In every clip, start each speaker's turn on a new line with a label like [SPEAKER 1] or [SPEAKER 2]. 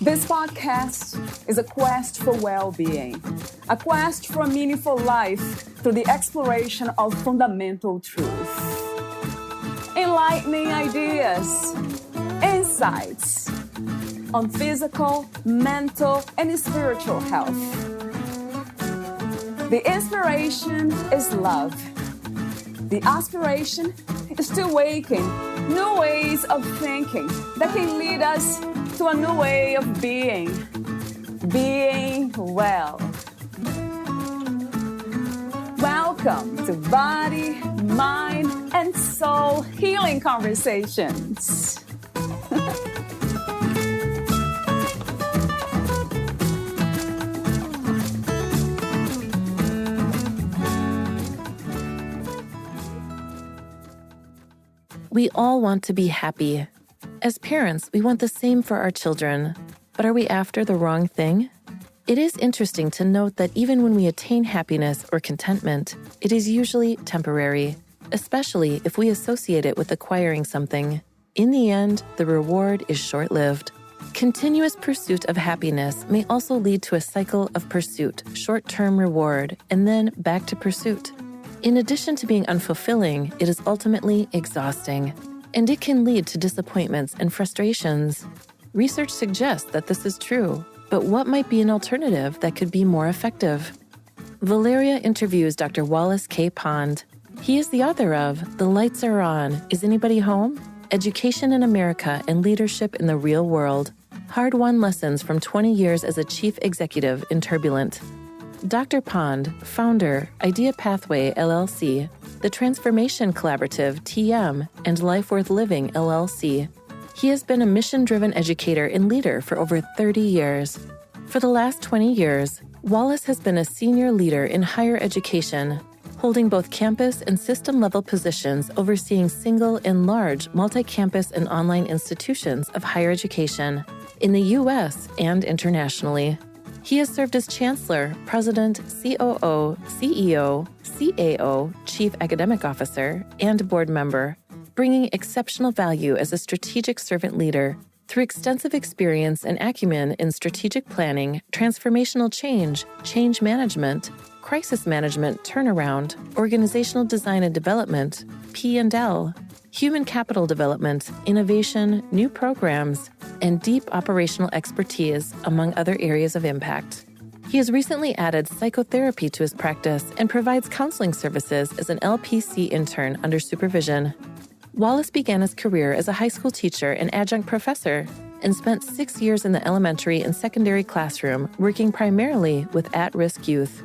[SPEAKER 1] This podcast is a quest for well-being, a quest for a meaningful life through the exploration of fundamental truth. Enlightening ideas, insights on physical, mental, and spiritual health. The inspiration is love. The aspiration is to awaken new ways of thinking that can lead us to a new way of being well. Welcome to Body, Mind, and Soul Healing Conversations.
[SPEAKER 2] We all want to be happy. As parents, we want the same for our children. But are we after the wrong thing? It is interesting to note that even when we attain happiness or contentment, it is usually temporary, especially if we associate it with acquiring something. In the end, the reward is short-lived. Continuous pursuit of happiness may also lead to a cycle of pursuit, short-term reward, and then back to pursuit. In addition to being unfulfilling, it is ultimately exhausting, and it can lead to disappointments and frustrations. Research suggests that this is true, but what might be an alternative that could be more effective? Valeria interviews Dr. Wallace Pond. He is the author of The Lights Are On, Is Anybody Home? Education in America and Leadership in the Real World. Hard-won lessons from 20 years as a chief executive in Turbulent. Dr. Pond, founder, Idea Pathway, LLC, the Transformation Collaborative, TM, and Life Worth Living, LLC. He has been a mission-driven educator and leader for over 30 years. For the last 20 years, Wallace has been a senior leader in higher education, holding both campus and system-level positions overseeing single and large multi-campus and online institutions of higher education in the U.S. and internationally. He has served as Chancellor, President, COO, CEO, CAO, Chief Academic Officer, and board member, bringing exceptional value as a strategic servant leader through extensive experience and acumen in strategic planning, transformational change, change management, crisis management, turnaround, organizational design and development, P&L, human capital development, innovation, new programs, and deep operational expertise, among other areas of impact. He has recently added psychotherapy to his practice and provides counseling services as an LPC intern under supervision. Wallace began his career as a high school teacher and adjunct professor and spent 6 years in the elementary and secondary classroom working primarily with at-risk youth.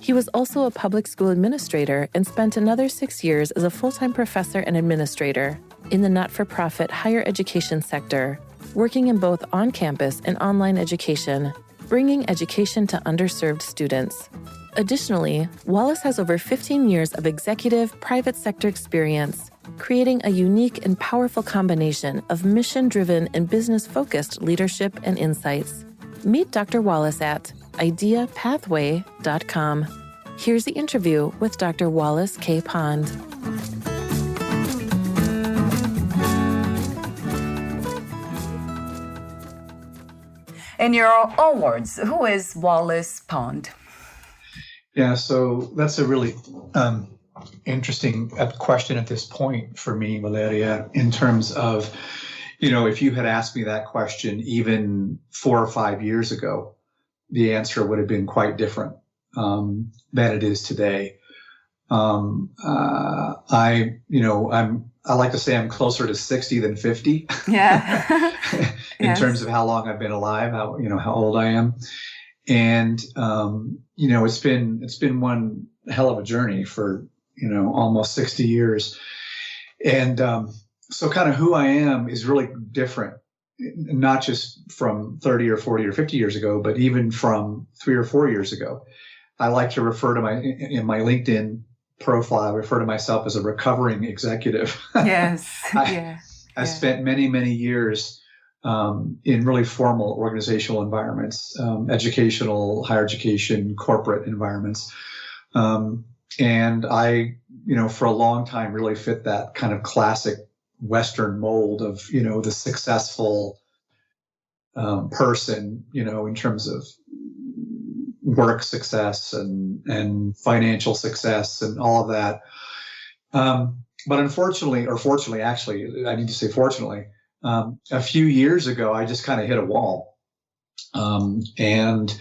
[SPEAKER 2] He was also a public school administrator and spent another 6 years as a full-time professor and administrator in the not-for-profit higher education sector, working in both on-campus and online education, bringing education to underserved students. Additionally, Wallace has over 15 years of executive private sector experience, creating a unique and powerful combination of mission-driven and business-focused leadership and insights. Meet Dr. Wallace at ideapathway.com. Here's the interview with Dr. Wallace Pond.
[SPEAKER 1] In your own words, who is Wallace Pond?
[SPEAKER 3] Yeah, so that's a really interesting question at this point for me, Valeria, in terms of, if you had asked me that question even 4 or 5 years ago, the answer would have been quite different than it is today. I like to say I'm closer to 60 than 50.
[SPEAKER 1] Yeah.
[SPEAKER 3] In
[SPEAKER 1] Yes.
[SPEAKER 3] terms of how long I've been alive, how old I am. And, it's been one hell of a journey for, almost 60 years. And, so kind of who I am is really different, not just from 30 or 40 or 50 years ago, but even from 3 or 4 years ago. I like to refer to in my LinkedIn profile, I refer to myself as a recovering executive.
[SPEAKER 1] Yes.
[SPEAKER 3] I spent many, many years in really formal organizational environments, educational, higher education, corporate environments. And I, for a long time really fit that kind of classic Western mold of, the successful, person, in terms of work success and financial success and all of that. But unfortunately, or fortunately, actually, I need to say fortunately, a few years ago, I just kind of hit a wall. And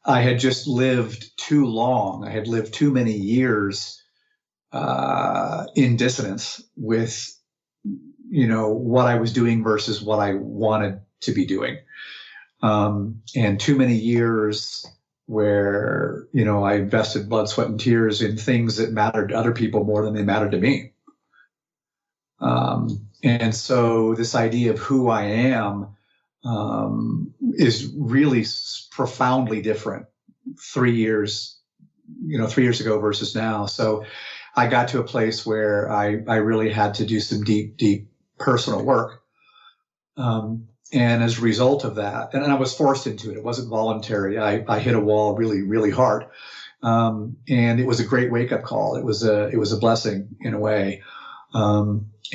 [SPEAKER 3] I had just lived too long. I had lived too many years in dissonance with, what I was doing versus what I wanted to be doing. And too many years where, I invested blood, sweat, and tears in things that mattered to other people more than they mattered to me. And so this idea of who I am is really profoundly different 3 years ago versus now. So I got to a place where I really had to do some deep, deep personal work. And as a result of that, and I was forced into it, it wasn't voluntary. I hit a wall really, really hard. And it was a great wake-up call. It was a blessing in a way.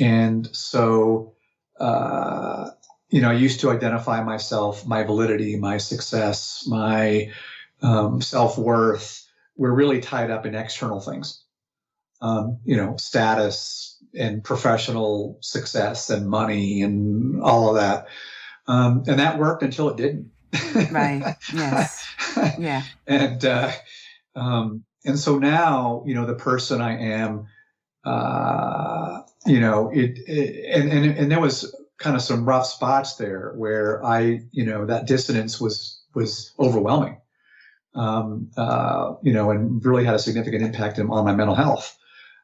[SPEAKER 3] And so, I used to identify myself, my validity, my success, my self-worth were really tied up in external things, status and professional success and money and all of that. And that worked until it didn't.
[SPEAKER 1] Right. Yes. Yeah.
[SPEAKER 3] And so now, the person I am, and there was kind of some rough spots there where that dissonance was overwhelming, and really had a significant impact on my mental health.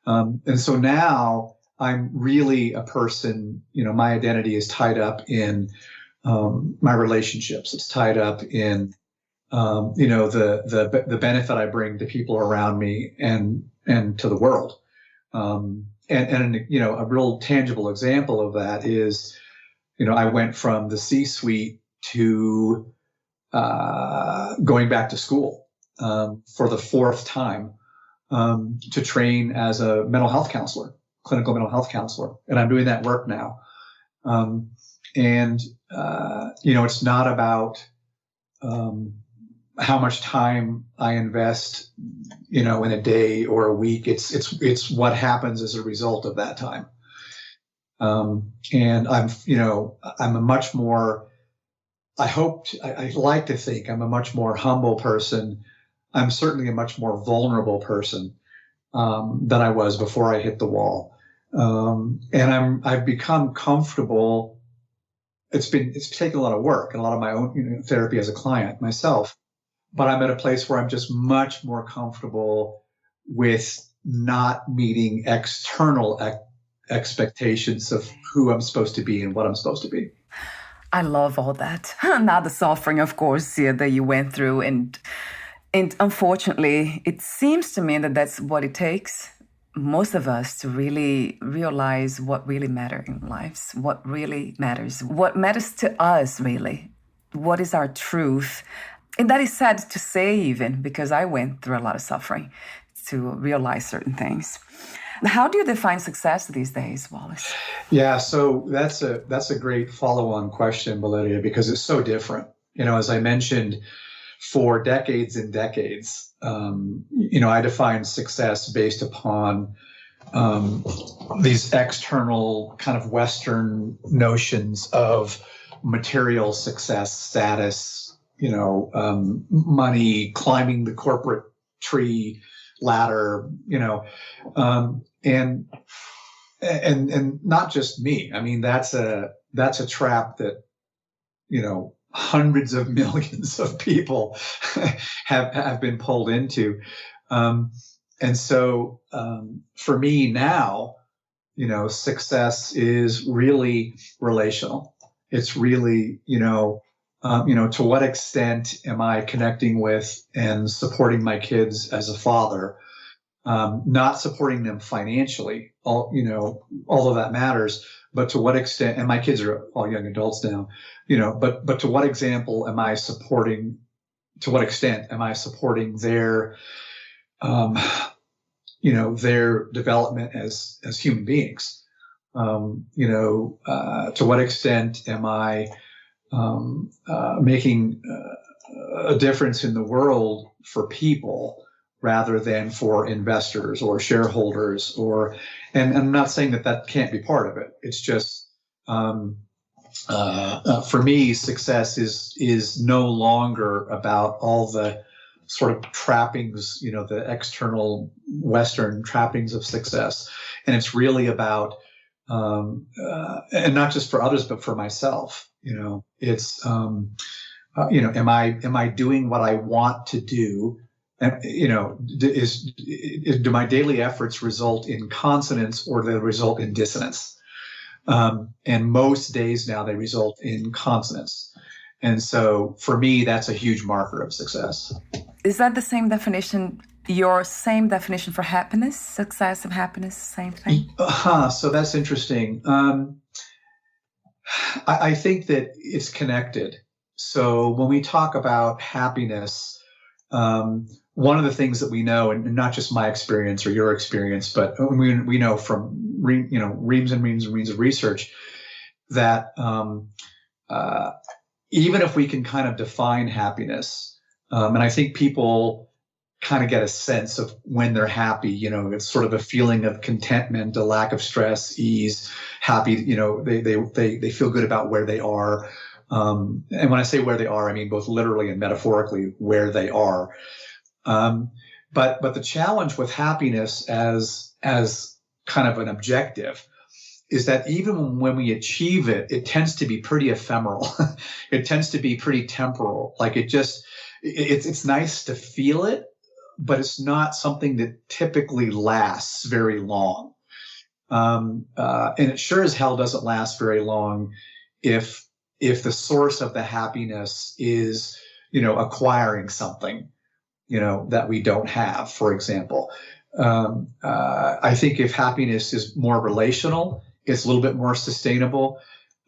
[SPEAKER 3] And so now I'm really a person, my identity is tied up in my relationships. It's tied up in, the benefit I bring to people around me and to the world. And a real tangible example of that is, I went from the C-suite to going back to school for the fourth time to train as a mental health counselor, clinical mental health counselor. And I'm doing that work now. It's not about how much time I invest, in a day or a week. It's what happens as a result of that time. And I'm a much more, I like to think I'm a much more humble person. I'm certainly a much more vulnerable person, than I was before I hit the wall. And I've become comfortable. It's taken a lot of work and a lot of my own, therapy as a client myself. But I'm at a place where I'm just much more comfortable with not meeting external expectations of who I'm supposed to be and what I'm supposed to be.
[SPEAKER 1] I love all that. Now the suffering, of course, that you went through. And unfortunately, it seems to me that that's what it takes, most of us, to really realize what really matters in lives, what really matters, what matters to us, really, what is our truth. And that is sad to say, even, because I went through a lot of suffering to realize certain things. How do you define success these days, Wallace?
[SPEAKER 3] Yeah, so that's a great follow-on question, Valeria, because it's so different. As I mentioned, for decades and decades, I define success based upon these external kind of Western notions of material success, status, money, climbing the corporate tree ladder, and not just me. I mean, that's a trap that, hundreds of millions of people have been pulled into. And so, for me now, success is really relational. It's really, to what extent am I connecting with and supporting my kids as a father, not supporting them financially, although that matters, but to what extent, and my kids are all young adults now, but to what example am I supporting, to what extent am I supporting their, their development as human beings? To what extent am I making a difference in the world for people rather than for investors or shareholders, and I'm not saying that can't be part of it. It's just, for me, success is no longer about all the sort of trappings, the external Western trappings of success. And it's really about, and not just for others, but for myself, it's, am I doing what I want to do? And, do my daily efforts result in consonance or do they result in dissonance? And most days now they result in consonance. And so for me, that's a huge marker of success.
[SPEAKER 4] Is that the same definition, your same definition for happiness, success and happiness, same thing?
[SPEAKER 3] So that's interesting. I think that it's connected. So when we talk about happiness, one of the things that we know, and not just my experience or your experience, but we know from reams and reams and reams of research that even if we can kind of define happiness, and I think people kind of get a sense of when they're happy, it's sort of a feeling of contentment, a lack of stress, ease, happy, they feel good about where they are. And when I say where they are, I mean both literally and metaphorically where they are. But the challenge with happiness as kind of an objective is that even when we achieve it, it tends to be pretty ephemeral. It tends to be pretty temporal. Like it's nice to feel it, but it's not something that typically lasts very long. And it sure as hell doesn't last very long if the source of the happiness is, acquiring something, that we don't have, for example. I think if happiness is more relational, it's a little bit more sustainable,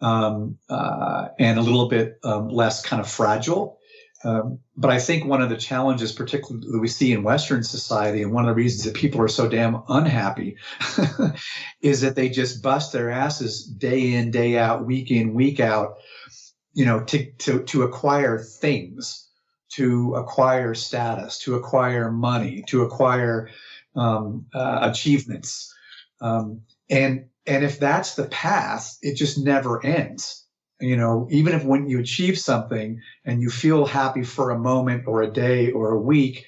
[SPEAKER 3] and a little bit less kind of fragile. But I think one of the challenges, particularly that we see in Western society, and one of the reasons that people are so damn unhappy is that they just bust their asses day in, day out, week in, week out, to acquire things, to acquire status, to acquire money, to acquire achievements. And if that's the path, it just never ends. Even if when you achieve something and you feel happy for a moment or a day or a week,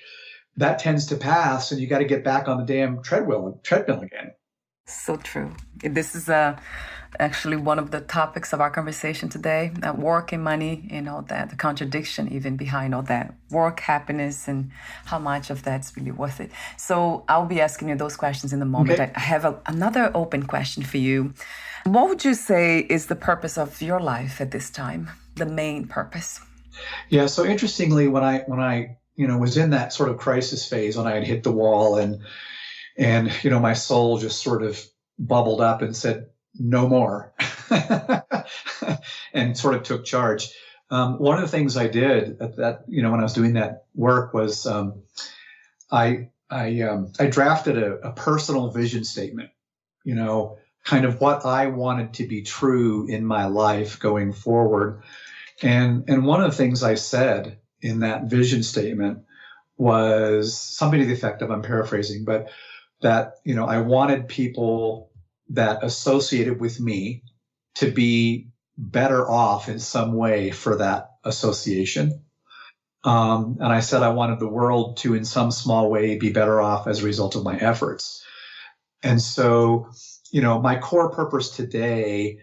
[SPEAKER 3] that tends to pass and you got to get back on the damn treadmill again.
[SPEAKER 4] So true. This is actually one of the topics of our conversation today, work and money and all that, the contradiction even behind all that, work, happiness, and how much of that's really worth it. So I'll be asking you those questions in a moment. Okay. I have another open question for you. What would you say is the purpose of your life at this time, the main purpose?
[SPEAKER 3] Yeah, so interestingly, when I was in that sort of crisis phase, when I had hit the wall and my soul just sort of bubbled up and said, no more, and sort of took charge. One of the things I did at that, when I was doing that work was I drafted a personal vision statement, kind of what I wanted to be true in my life going forward. And one of the things I said in that vision statement was something to the effect of, I'm paraphrasing, but that, I wanted people that associated with me to be better off in some way for that association. And I said I wanted the world to, in some small way, be better off as a result of my efforts. And so, my core purpose today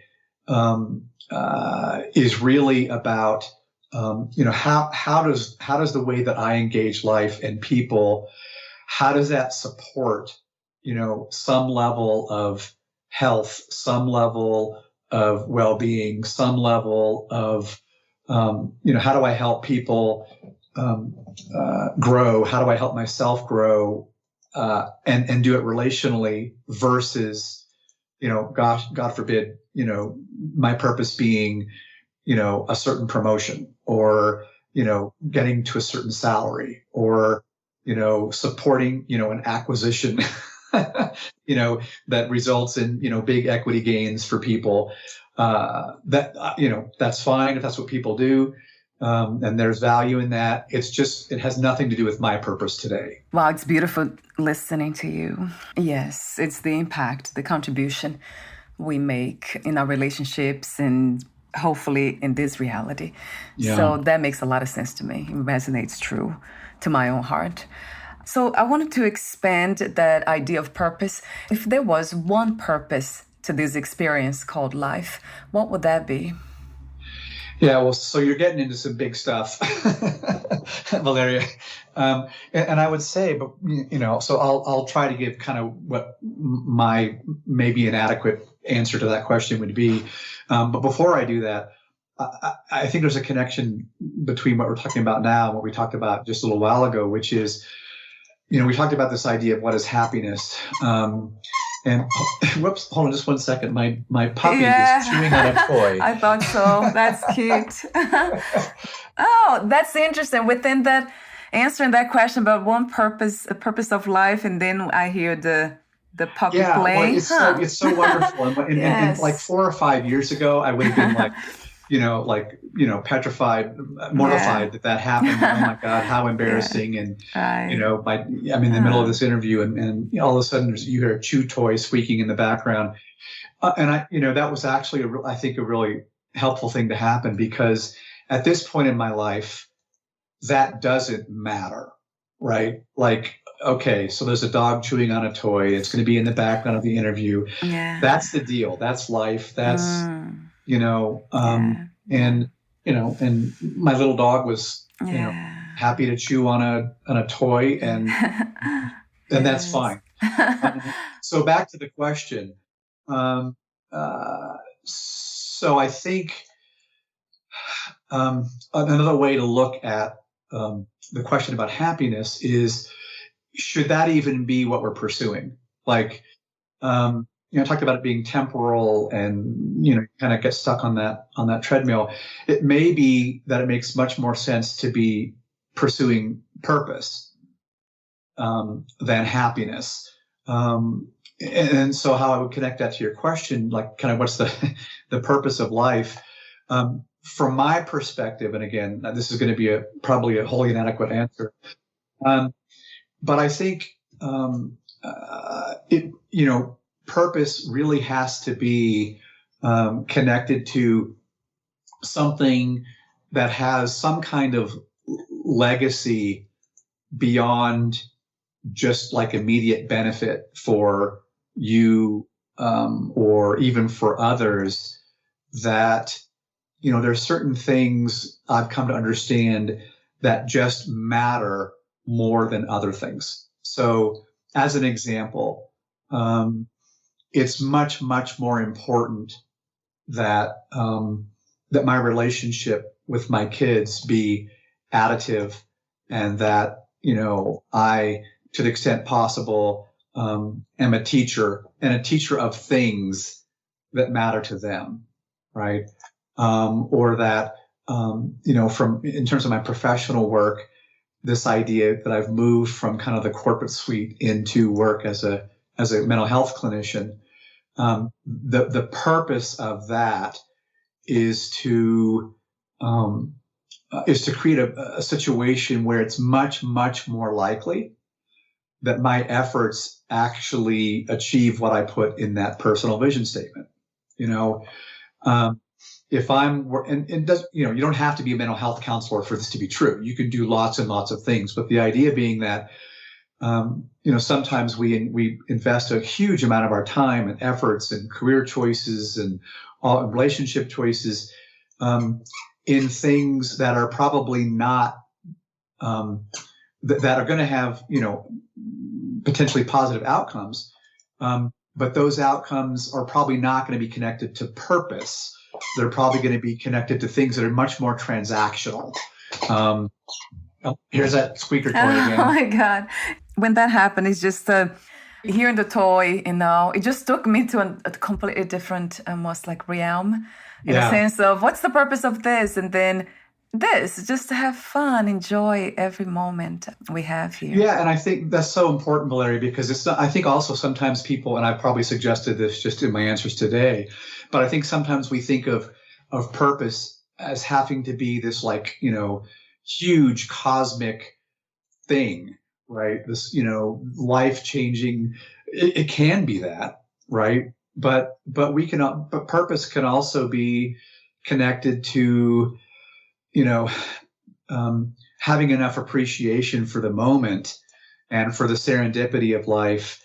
[SPEAKER 3] is really about, how does the way that I engage life and people, how does that support, some level of health, some level of well-being, some level of, how do I help people grow? How do I help myself grow, and do it relationally versus, God forbid, my purpose being, a certain promotion or, getting to a certain salary or, supporting, an acquisition that results in, big equity gains for people. that's fine if that's what people do. And there's value in that. It has nothing to do with my purpose today.
[SPEAKER 4] Wow, it's beautiful listening to you. Yes, it's the impact, the contribution we make in our relationships and hopefully in this reality.
[SPEAKER 3] Yeah.
[SPEAKER 4] So that makes a lot of sense to me. It resonates true to my own heart. So I wanted to expand that idea of purpose. If there was one purpose to this experience called life, what would that be?
[SPEAKER 3] Yeah, well, so you're getting into some big stuff, Valeria. And I would say, but so I'll try to give kind of what my maybe inadequate answer to that question would be. But before I do that, I think there's a connection between what we're talking about now and what we talked about just a little while ago, which is, we talked about this idea of what is happiness. And whoops, hold on just one second. My puppy is chewing on a toy.
[SPEAKER 4] I thought so. That's cute. Oh, that's interesting. Within that, answering that question about one purpose, the purpose of life, and then I hear the puppy playing.
[SPEAKER 3] Well, it's so wonderful. And like 4 or 5 years ago, I would have been like, petrified, mortified that happened. Oh my God, how embarrassing. And, I'm in the middle of this interview and all of a sudden you hear a chew toy squeaking in the background. That was actually, I think, a really helpful thing to happen, because at this point in my life, that doesn't matter, right? Like, okay, so there's a dog chewing on a toy. It's going to be in the background of the interview. Yeah. That's the deal. That's life. That's, and my little dog was, happy to chew on a toy, and that's fine. So back to the question. So I think another way to look at the question about happiness is, should that even be what we're pursuing? Like, I talked about it being temporal and, kind of get stuck on that treadmill. It may be that it makes much more sense to be pursuing purpose than happiness. And so how I would connect that to your question, like kind of what's the purpose of life? From my perspective, and again, this is going to be probably a wholly inadequate answer. But I think purpose really has to be connected to something that has some kind of legacy beyond just like immediate benefit for you or even for others. That, there's certain things I've come to understand that just matter more than other things. So as an example, it's much, much more important that that my relationship with my kids be additive, and that I, to the extent possible, am a teacher, and a teacher of things that matter to them, right? Or that in terms of my professional work, this idea that I've moved from kind of the corporate suite into work as a mental health clinician. The purpose of that is to create a situation where it's much, much more likely that my efforts actually achieve what I put in that personal vision statement. If I'm, and does, you don't have to be a mental health counselor for this to be true. You can do lots and lots of things, but the idea being that, sometimes we invest a huge amount of our time and efforts and career choices and all relationship choices, in things that are probably not, that are going to have, potentially positive outcomes. But those outcomes are probably not going to be connected to purpose. They're probably going to be connected to things that are much more transactional. Here's that squeaker toy again.
[SPEAKER 4] Oh my God. When that happened, it's just hearing the toy, it just took me to a completely different, almost like realm, in a sense of what's the purpose of this? And then this, just to have fun, enjoy every moment we have here.
[SPEAKER 3] Yeah, and I think that's so important, Valeria, because it's not, I think also sometimes people, and I probably suggested this just in my answers today, but I think sometimes we think of purpose as having to be this like, huge cosmic thing, right? This, life-changing, it can be that, right? But purpose can also be connected to, having enough appreciation for the moment and for the serendipity of life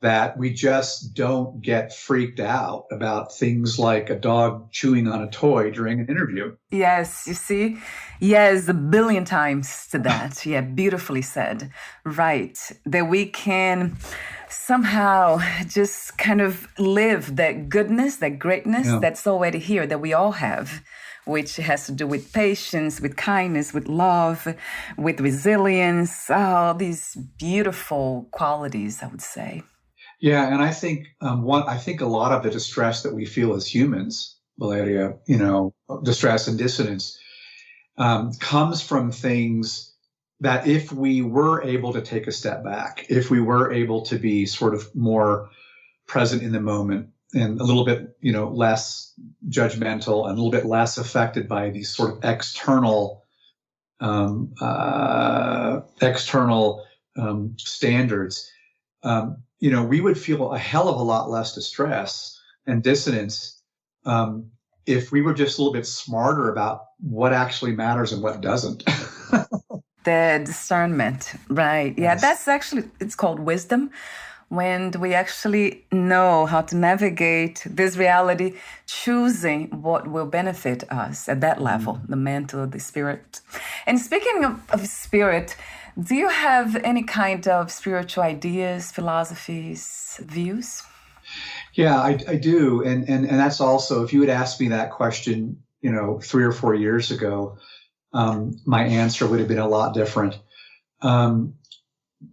[SPEAKER 3] that we just don't get freaked out about things like a dog chewing on a toy during an interview.
[SPEAKER 4] Yes, you see? Yes, a billion times to that. Yeah, beautifully said. Right. That we can somehow just kind of live that goodness, that greatness that's already here, that we all have, which has to do with patience, with kindness, with love, with resilience, all these beautiful qualities, I would say.
[SPEAKER 3] Yeah, and I think I think a lot of the distress that we feel as humans, Valeria, distress and dissonance, comes from things that if we were able to take a step back, if we were able to be sort of more present in the moment and a little bit, less judgmental and a little bit less affected by these sort of external standards, we would feel a hell of a lot less distress and dissonance if we were just a little bit smarter about what actually matters and what doesn't.
[SPEAKER 4] The discernment, right? Yeah,
[SPEAKER 3] Yes.
[SPEAKER 4] that's actually, it's called wisdom. When we actually know how to navigate this reality, choosing what will benefit us at that level, the mental, the spirit. And speaking of spirit, do you have any kind of spiritual ideas, philosophies, views?
[SPEAKER 3] Yeah, I do. And that's also, if you had asked me that question, 3 or 4 years ago, my answer would have been a lot different. And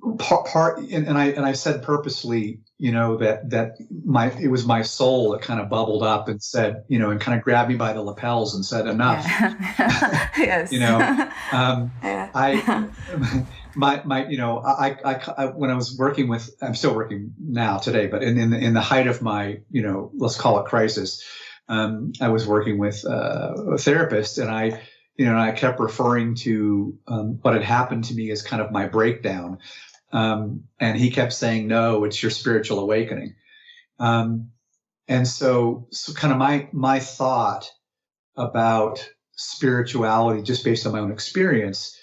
[SPEAKER 3] I said purposely, that it was my soul that kind of bubbled up and said, and kind of grabbed me by the lapels and said, enough.
[SPEAKER 4] Yeah. Yes.
[SPEAKER 3] When I was working with, I'm still working now today, but in the height of my, let's call it crisis, I was working with a therapist, and I kept referring to what had happened to me as kind of my breakdown. And he kept saying, no, it's your spiritual awakening. And so kind of my thought about spirituality, just based on my own experience,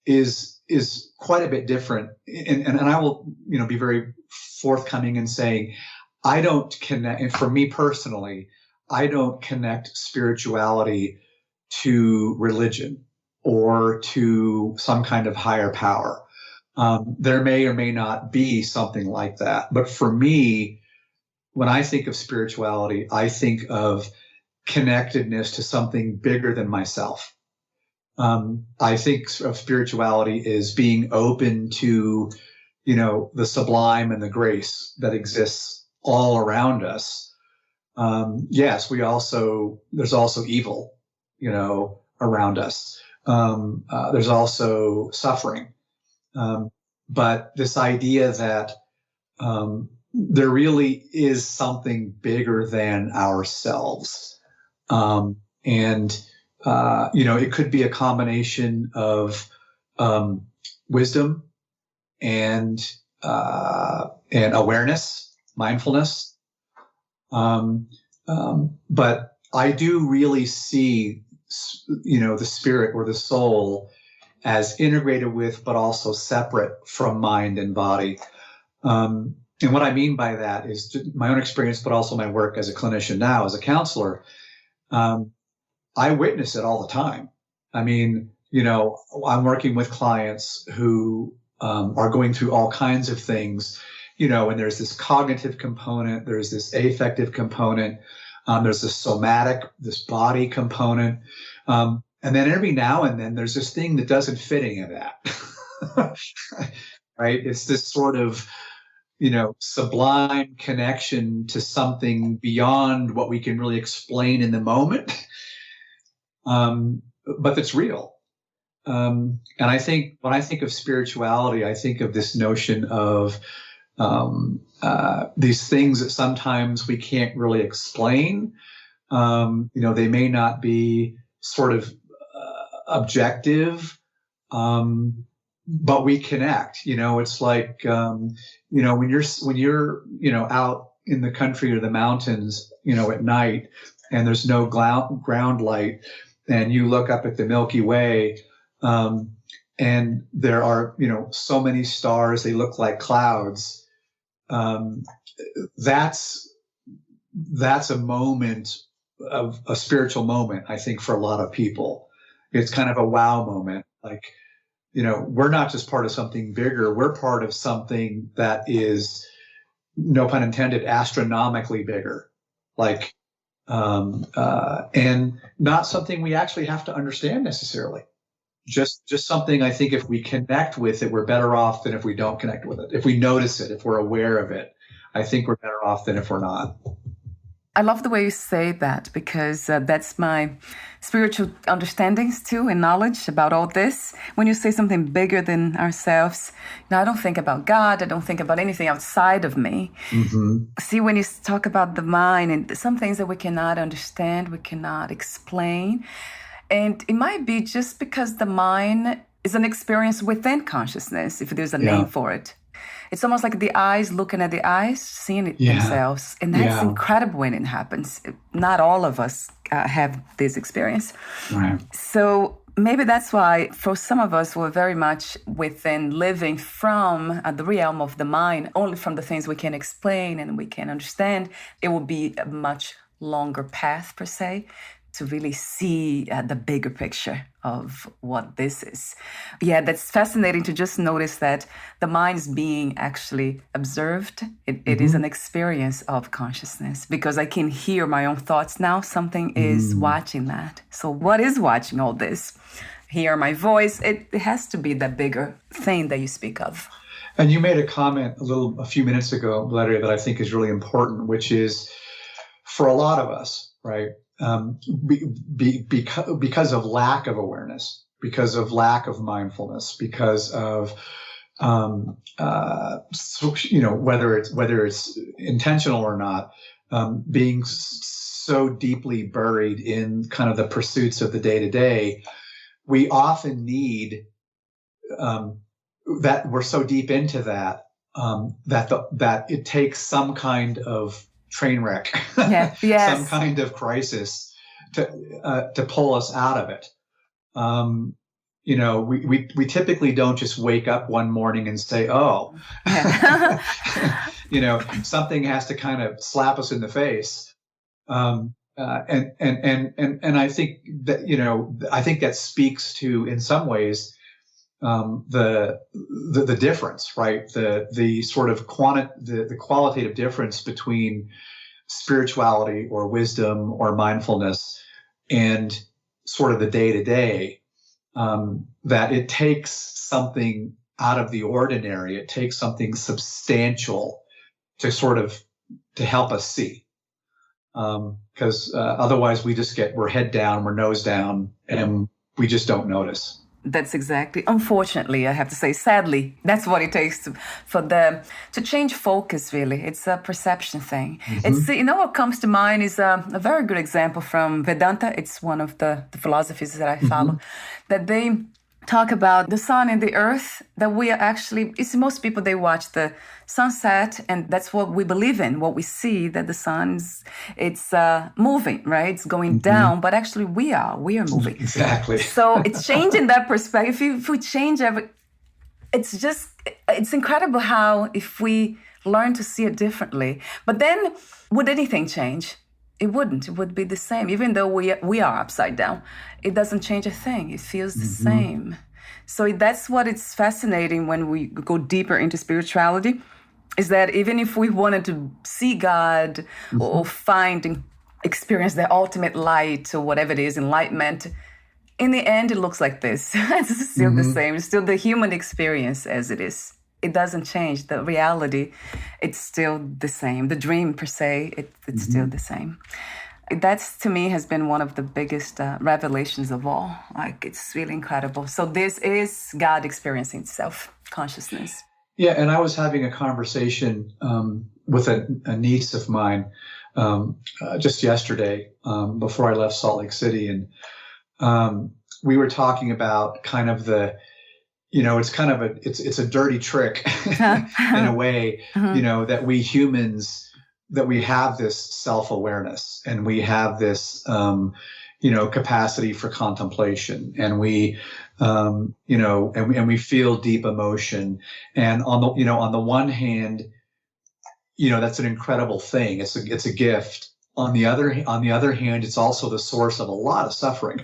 [SPEAKER 3] is quite a bit different. And I will, be very forthcoming in saying, I don't connect, and for me personally, I don't connect spirituality to religion or to some kind of higher power. There may or may not be something like that. But for me, when I think of spirituality, I think of connectedness to something bigger than myself. I think of spirituality as being open to, the sublime and the grace that exists all around us. Yes, there's also evil, around us. There's also suffering. But this idea that there really is something bigger than ourselves. It could be a combination of wisdom and awareness, mindfulness. But I do really see, the spirit or the soul as integrated with, but also separate from mind and body. And what I mean by that is my own experience, but also my work as a clinician now, as a counselor. I witness it all the time. I mean, I'm working with clients who are going through all kinds of things, and there's this cognitive component, there's this affective component, there's this somatic, this body component. And then every now and then there's this thing that doesn't fit any of that, right? It's this sort of, sublime connection to something beyond what we can really explain in the moment. but that's real. And I think when I think of spirituality, I think of this notion of these things that sometimes we can't really explain. They may not be sort of objective, but we connect. It's like when you're out in the country or the mountains, at night, and there's no ground light, and you look up at the Milky Way. And there are, so many stars, they look like clouds. That's a moment of a spiritual moment, I think, for a lot of people. It's kind of a wow moment. Like, we're not just part of something bigger. We're part of something that is, no pun intended, astronomically bigger. Like, and not something we actually have to understand necessarily. Just something, I think, if we connect with it, we're better off than if we don't connect with it. If we notice it, if we're aware of it, I think we're better off than if we're not.
[SPEAKER 4] I love the way you say that, because that's my spiritual understandings too and knowledge about all this. When you say something bigger than ourselves, I don't think about God. I don't think about anything outside of me. Mm-hmm. See, when you talk about the mind and some things that we cannot understand, we cannot explain. And it might be just because the mind is an experience within consciousness, if there's a name for it. It's almost like the eyes looking at the eyes, seeing it themselves. And that's incredible when it happens. Not all of us have this experience. Right. So maybe that's why for some of us, we're very much within living from the realm of the mind, only from the things we can explain and we can understand. It will be a much longer path, per se, to really see the bigger picture of what this is. Yeah, that's fascinating to just notice that the mind is being actually observed. It is an experience of consciousness, because I can hear my own thoughts now. Something is watching that. So what is watching all this? Hear my voice. It has to be that bigger thing that you speak of.
[SPEAKER 3] And you made a comment a few minutes ago, Valeria, that I think is really important, which is for a lot of us, right? Because of lack of awareness, because of lack of mindfulness, because of whether it's intentional or not, being so deeply buried in kind of the pursuits of the day to day, we often need that we're so deep into that that it takes some kind of train wreck, some kind of crisis to pull us out of it. We typically don't just wake up one morning and say, something has to kind of slap us in the face. And I think that speaks to, in some ways, the difference, right? The sort of the qualitative difference between spirituality or wisdom or mindfulness and sort of the day to day, that it takes something out of the ordinary. It takes something substantial to help us see. Because otherwise we're head down, we're nose down, and we just don't notice.
[SPEAKER 4] That's exactly. Unfortunately, I have to say, sadly, that's what it takes to change focus, really. It's a perception thing. Mm-hmm. It's, what comes to mind is a very good example from Vedanta. It's one of the philosophies that I follow, that they talk about the sun and the earth, that we are actually, most people, they watch the sunset, and that's what we believe in, what we see, that the it's moving, right? It's going down, but actually we are moving.
[SPEAKER 3] Exactly.
[SPEAKER 4] So it's changing that perspective. If we change it's incredible how if we learn to see it differently. But then would anything change? It wouldn't. It would be the same. Even though we are upside down, it doesn't change a thing. It feels the same. So that's what it's fascinating when we go deeper into spirituality, is that even if we wanted to see God or find and experience the ultimate light or whatever it is, enlightenment, in the end, it looks like this. It's still the same. It's still the human experience as it is. It doesn't change. The reality, it's still the same. The dream, per se, it's still the same. That's, to me, has been one of the biggest revelations of all. Like, it's really incredible. So this is God experiencing itself, consciousness.
[SPEAKER 3] Yeah, and I was having a conversation with a niece of mine just yesterday before I left Salt Lake City, and we were talking about kind of it's a dirty trick in a way, that we humans, that we have this self-awareness and we have this, capacity for contemplation, and we, and we feel deep emotion. And on the one hand, that's an incredible thing. It's a gift. On the other hand, it's also the source of a lot of suffering.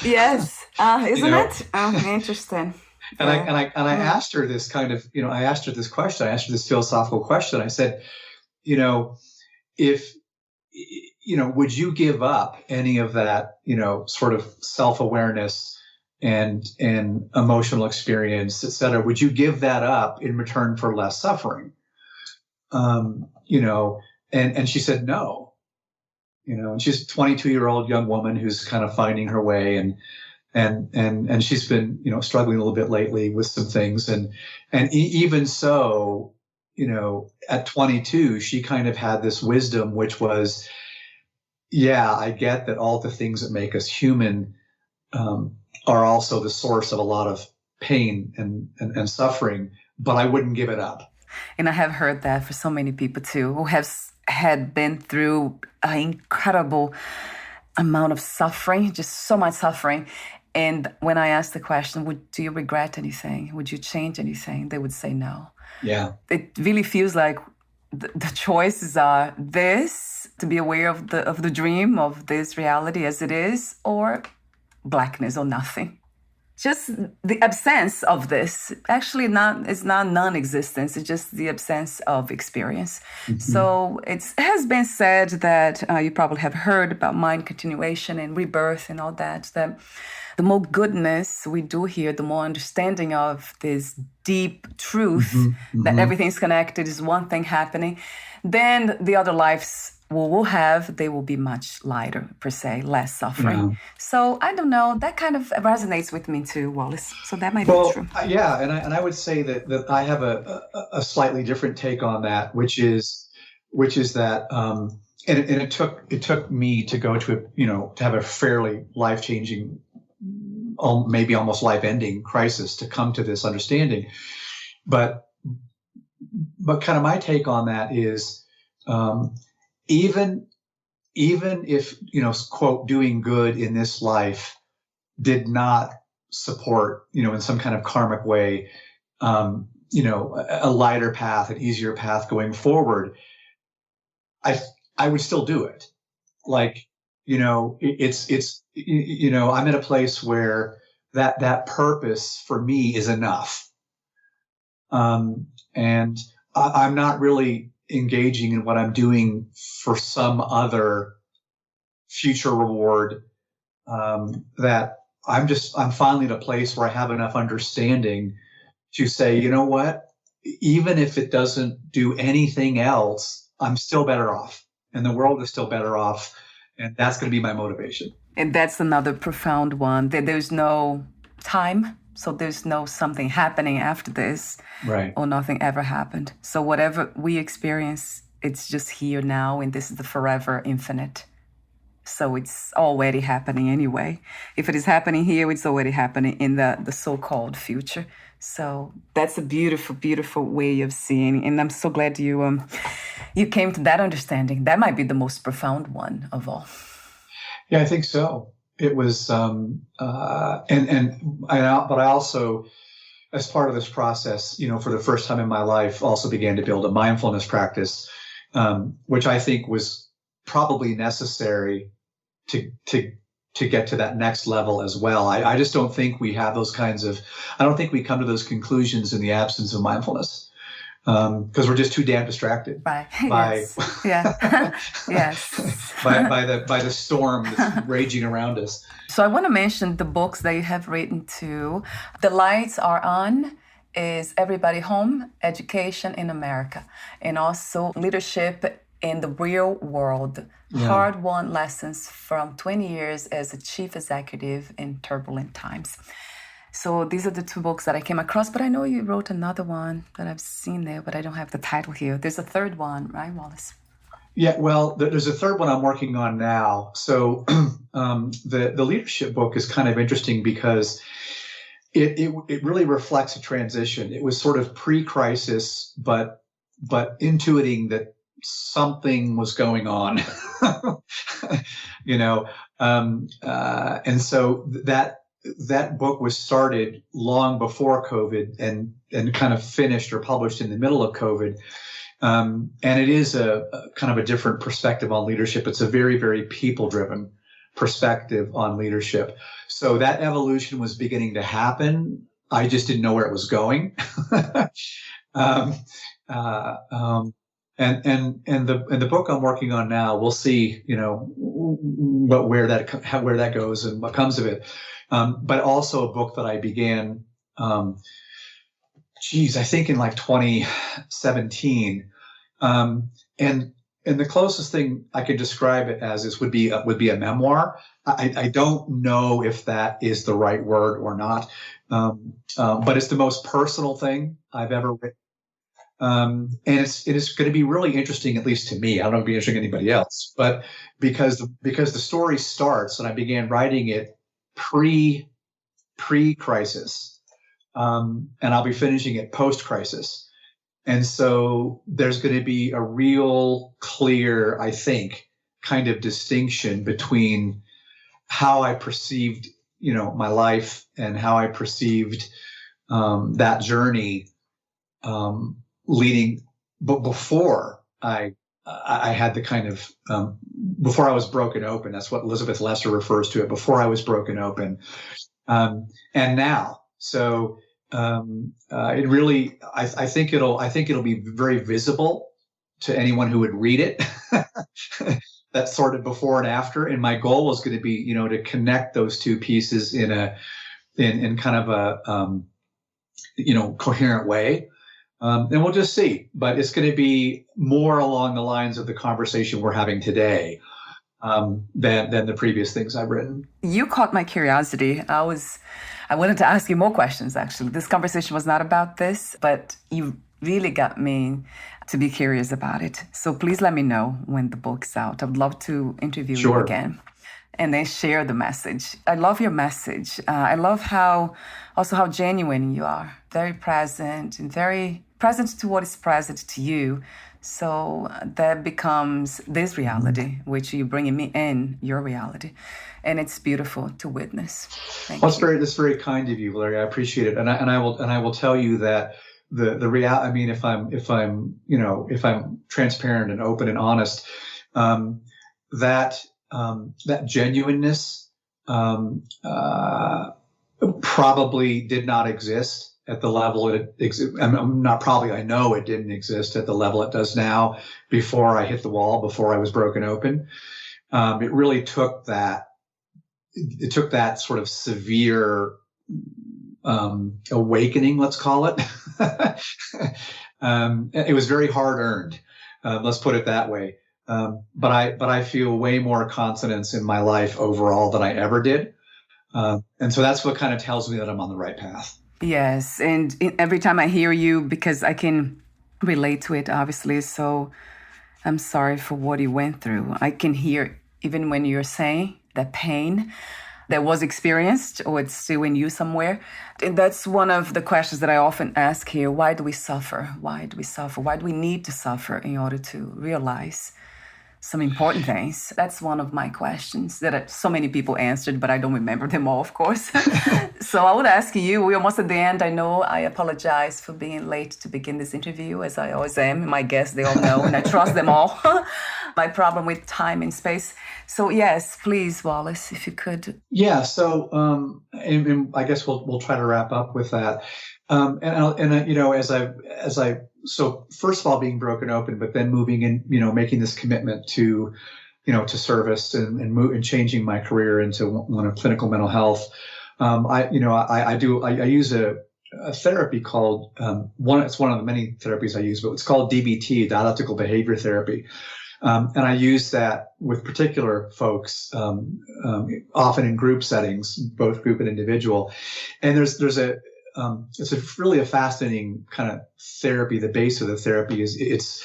[SPEAKER 4] Yes, isn't it? Oh, interesting.
[SPEAKER 3] And I asked her this kind of, I asked her this question. I asked her this philosophical question. I said, if, would you give up any of that, sort of self-awareness and emotional experience, et cetera? Would you give that up in return for less suffering? And she said no. And she's a 22-year-old young woman who's kind of finding her way, and she's been, struggling a little bit lately with some things, and even so, at 22, she kind of had this wisdom, which was, yeah, I get that all the things that make us human are also the source of a lot of pain and suffering, but I wouldn't give it up.
[SPEAKER 4] And I have heard that for so many people too, who had been through an incredible amount of suffering, just so much suffering. And when I asked the question, do you regret anything? Would you change anything? They would say no.
[SPEAKER 3] Yeah.
[SPEAKER 4] It really feels like the choices are this, to be aware of the dream, of this reality as it is, or blackness or nothing. Just the absence of this. Actually, it's not non-existence. It's just the absence of experience. Mm-hmm. So it has been said that you probably have heard about mind continuation and rebirth and all that the more goodness we do here, the more understanding of this deep truth that everything's connected, is one thing happening, then the other lives we'll have, they will be much lighter, per se, less suffering. Yeah. So I don't know, that kind of resonates with me too, Wallace. So that might be true.
[SPEAKER 3] Yeah, and I would say that I have a slightly different take on that, which is that, and it took me to go to to have a fairly life-changing, maybe almost life-ending crisis to come to this understanding. But kind of my take on that is, even if, quote, doing good in this life did not support, in some kind of karmic way, a lighter path, an easier path going forward, I would still do it. Like, it's I'm in a place where that purpose for me is enough. And I'm not really engaging in what I'm doing for some other future reward, that I'm finally at a place where I have enough understanding to say, you know what, even if it doesn't do anything else, I'm still better off, and the world is still better off. And that's going to be my motivation.
[SPEAKER 4] And that's another profound one. There's no time. So there's no something happening after this.
[SPEAKER 3] Right.
[SPEAKER 4] Or nothing ever happened. So whatever we experience, it's just here now. And this is the forever infinite. So it's already happening anyway. If it is happening here, it's already happening in the so-called future. So that's a beautiful, beautiful way of seeing. And I'm so glad you came to that understanding. That might be the most profound one of all.
[SPEAKER 3] Yeah, I think so. It was, but I also, as part of this process, for the first time in my life, also began to build a mindfulness practice, which I think was probably necessary to get to that next level as well. I just don't think we have I don't think we come to those conclusions in the absence of mindfulness. Because we're just too damn distracted by by the storm that's raging around us.
[SPEAKER 4] So I want to mention the books that you have written too. The Lights Are On is Everybody Home, Education in America, and also Leadership in the real world, hard-won lessons from 20 years as a chief executive in turbulent times. So these are the two books that I came across, but I know you wrote another one that I've seen there, but I don't have the title here. There's a third one, right, Wallace?
[SPEAKER 3] Yeah, well, there's a third one I'm working on now. So the leadership book is kind of interesting because it really reflects a transition. It was sort of pre-crisis, but intuiting that something was going on, and so that book was started long before COVID and kind of finished or published in the middle of COVID. And it is a kind of a different perspective on leadership. It's a very, very people-driven perspective on leadership. So that evolution was beginning to happen. I just didn't know where it was going. And the book I'm working on now, we'll see, where that goes and what comes of it. But also a book that I began, I think in like 2017. And the closest thing I could describe it as would be a memoir. I don't know if that is the right word or not. But it's the most personal thing I've ever written. And it is going to be really interesting, at least to me. I don't know if it'll be interesting to anybody else, but because the story starts, and I began writing it pre-crisis, and I'll be finishing it post-crisis. And so there's going to be a real clear, I think, kind of distinction between how I perceived, my life and how I perceived that journey leading, but before I had the kind of before I was broken open. That's what Elizabeth Lesser refers to it. Before I was broken open, and now. So it really, I think it'll be very visible to anyone who would read it. That's sort of before and after. And my goal is going to be, to connect those two pieces in kind of a coherent way. And we'll just see. But it's going to be more along the lines of the conversation we're having today than the previous things I've written.
[SPEAKER 4] You caught my curiosity. I wanted to ask you more questions, actually. This conversation was not about this, but you really got me to be curious about it. So please let me know when the book's out. I would love to interview you again and then share the message. I love your message. I love how genuine you are, very present and very present to what is present to you. So that becomes this reality, which you're bringing me in, your reality. And it's beautiful to witness. Thank you.
[SPEAKER 3] That's very kind of you, Valeria. I appreciate it. And I will tell you that the reality, I mean, if I'm transparent and open and honest, that genuineness probably did not exist at the level it exists. I know it didn't exist at the level it does now before I hit the wall, before I was broken open. It really took that sort of severe awakening, let's call it. It was very hard earned. Let's put it that way. But I feel way more confidence in my life overall than I ever did. And so that's what kind of tells me that I'm on the right path.
[SPEAKER 4] Yes. And every time I hear you, because I can relate to it, obviously. So I'm sorry for what you went through. I can hear, even when you're saying that pain that was experienced, or it's still in you somewhere. And that's one of the questions that I often ask here. Why do we suffer? Why do we suffer? Why do we need to suffer in order to realize some important things? That's one of my questions that so many people answered, but I don't remember them all, of course. So I would ask you, we're almost at the end. I know I apologize for being late to begin this interview, as I always am. My guests, they all know, and I trust them all. My problem with time and space. So yes, please, Wallace, if you could.
[SPEAKER 3] Yeah. So, and I guess we'll try to wrap up with that. So first of all, being broken open, but then moving in, making this commitment to service and changing my career into one of clinical mental health. I use a therapy called it's one of the many therapies I use, but it's called DBT, dialectical behavior therapy. And I use that with particular folks, often in group settings, both group and individual. And it's really a fascinating kind of therapy. The base of the therapy is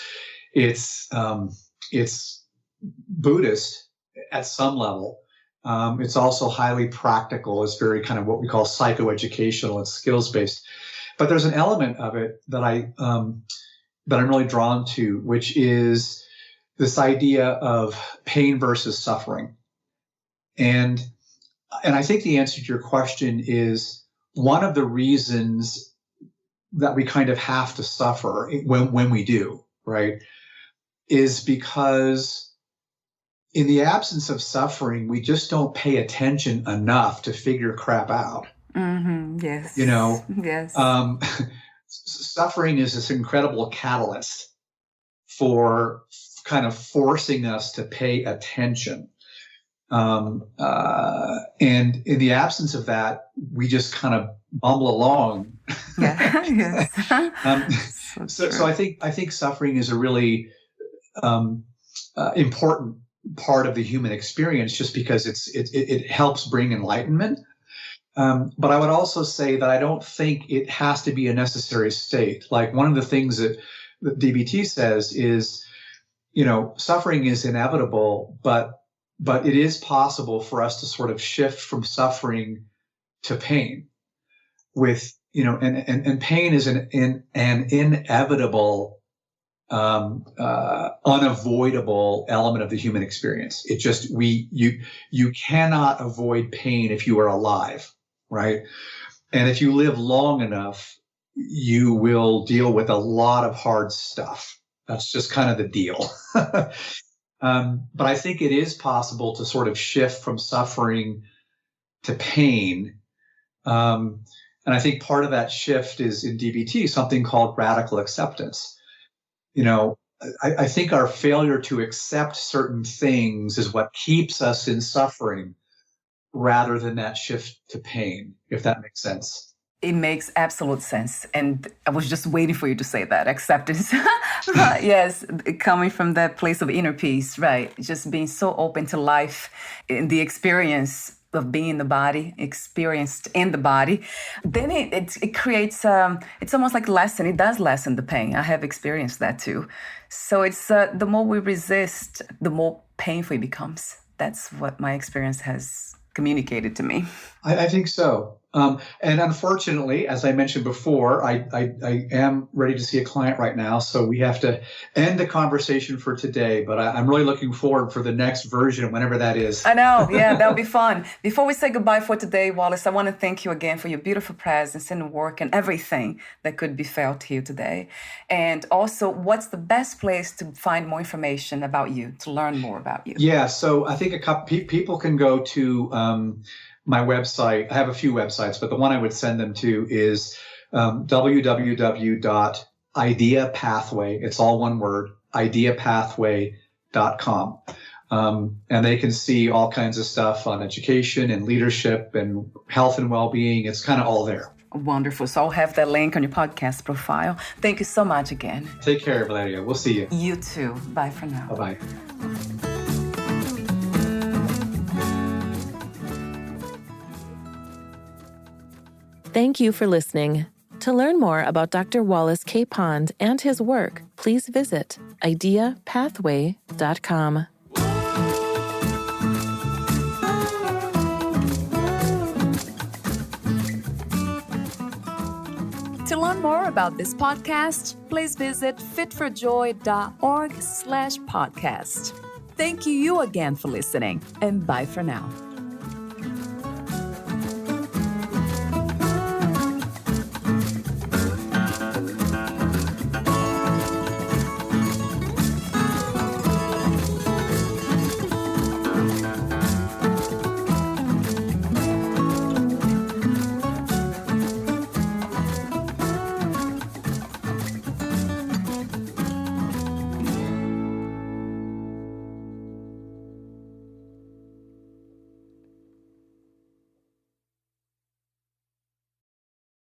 [SPEAKER 3] it's Buddhist at some level. It's also highly practical. It's very kind of what we call psychoeducational. It's skills based. But there's an element of it that I'm really drawn to, which is this idea of pain versus suffering. And I think the answer to your question is one of the reasons that we kind of have to suffer when we do, right, is because in the absence of suffering, we just don't pay attention enough to figure crap out.
[SPEAKER 4] Mm-hmm. Yes.
[SPEAKER 3] Yes. Suffering is this incredible catalyst for kind of forcing us to pay attention. And in the absence of that, we just kind of bumble along.
[SPEAKER 4] Yeah. Yes.
[SPEAKER 3] So I think suffering is a really important part of the human experience, just because it helps bring enlightenment. But I would also say that I don't think it has to be a necessary state. Like one of the things that DBT says is, suffering is inevitable, but it is possible for us to sort of shift from suffering to pain with, and pain is an inevitable, unavoidable element of the human experience. It just, you cannot avoid pain if you are alive, right? And if you live long enough, you will deal with a lot of hard stuff. That's just kind of the deal. But I think it is possible to sort of shift from suffering to pain. And I think part of that shift is in DBT, something called radical acceptance. I think our failure to accept certain things is what keeps us in suffering rather than that shift to pain, if that makes sense.
[SPEAKER 4] It makes absolute sense. And I was just waiting for you to say that, acceptance. Yes, coming from that place of inner peace, right? Just being so open to life in the experience of being in the body, experienced in the body. Then it creates, it's almost like lesson. It does lessen the pain. I have experienced that too. So it's the more we resist, the more painful it becomes. That's what my experience has communicated to me.
[SPEAKER 3] I think so. And unfortunately, as I mentioned before, I am ready to see a client right now. So we have to end the conversation for today, but I'm really looking forward for the next version, whenever that is.
[SPEAKER 4] I know. Yeah, that'll be fun. Before we say goodbye for today, Wallace, I want to thank you again for your beautiful presence and work and everything that could be felt here today. And also, what's the best place to find more information about you, to learn more about you?
[SPEAKER 3] Yeah, so I think a couple people can go to my website. I have a few websites, but the one I would send them to is www.ideapathway. It's all one word, ideapathway.com. And they can see all kinds of stuff on education and leadership and health and well-being. It's kind of all there.
[SPEAKER 4] Wonderful. So I'll have that link on your podcast profile. Thank you so much again.
[SPEAKER 3] Take care, Valeria. We'll see you.
[SPEAKER 4] You too. Bye for now.
[SPEAKER 3] Bye-bye.
[SPEAKER 2] Thank you for listening. To learn more about Dr. Wallace K. Pond and his work, please visit ideapathway.com.
[SPEAKER 1] To learn more about this podcast, please visit fitforjoy.org/podcast. Thank you again for listening, and bye for now.